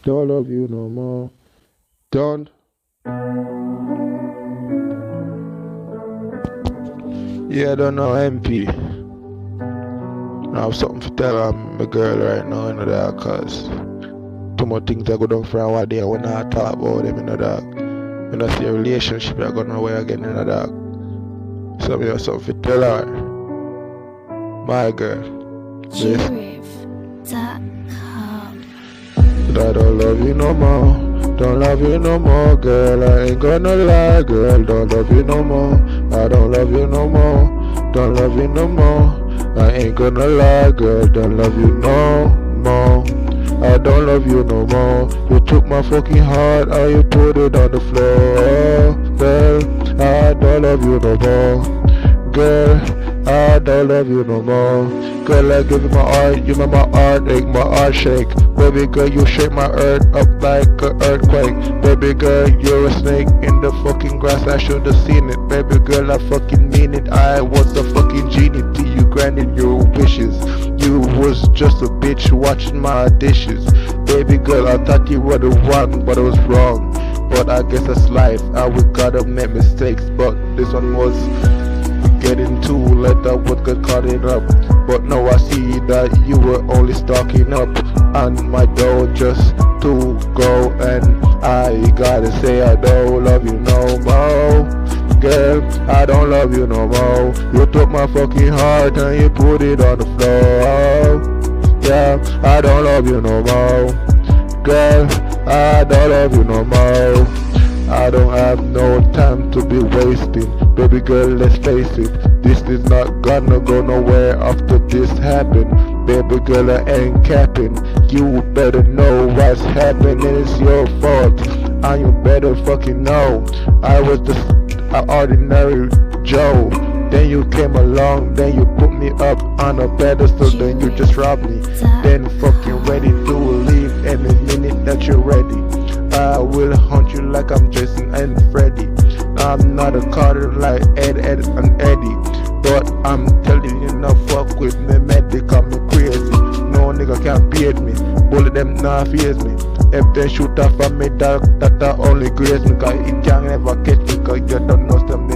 Don't love you no more. Don't. Yeah, I don't know, MP. I have something to tell my girl right now, dog, cause too much things I go down for our day when I talk about them, dog. When I see a relationship, I go nowhere again, dog. So I have something to tell her. My girl. Jriv.com. I don't love you no more. Don't love you no more, girl. I ain't gonna lie, girl. Don't love you no more. I don't love you no more. Don't love you no more. I ain't gonna lie, girl. Don't love you no more. I don't love you no more. You took my fucking heart and you put it on the floor, girl. I don't love you no more, girl. I don't love you no more. Girl, I give you my heart, you make my heart ache, my heart shake. Baby girl, you shake my earth up like an earthquake. Baby girl, you're a snake in the fucking grass, I should've seen it. Baby girl, I fucking mean it. I was the fucking genie till you granted your wishes. You was just a bitch watching my dishes. Baby girl, I thought you were the one, but I was wrong. But I guess that's life, and we gotta make mistakes. But this one was getting too late, I would get caught it up. But now I see that you were only stalking up on my door just to go. And I gotta say I don't love you no more, girl. I don't love you no more. You took my fucking heart and you put it on the floor. Yeah, I don't love you no more, girl. I don't love you no more. I don't have no time to be wasting. Baby girl, let's face it, this is not gonna go nowhere after this happen. Baby girl, I ain't capping. You better know what's happening, it's your fault, and you better fucking know. I was just an ordinary Joe. Then you came along, then you put me up on a pedestal, then you just robbed me. Then fucking ready to leave any minute that you're ready. I will hunt you like I'm Jason and Freddy. I'm not a Carter like Ed and Eddie. But I'm telling you, no fuck with me, medic, I'm crazy. No nigga can beat me, bullet them not fears me. If they shoot off of me, that only grace me, cause it can never catch me, cause you don't know some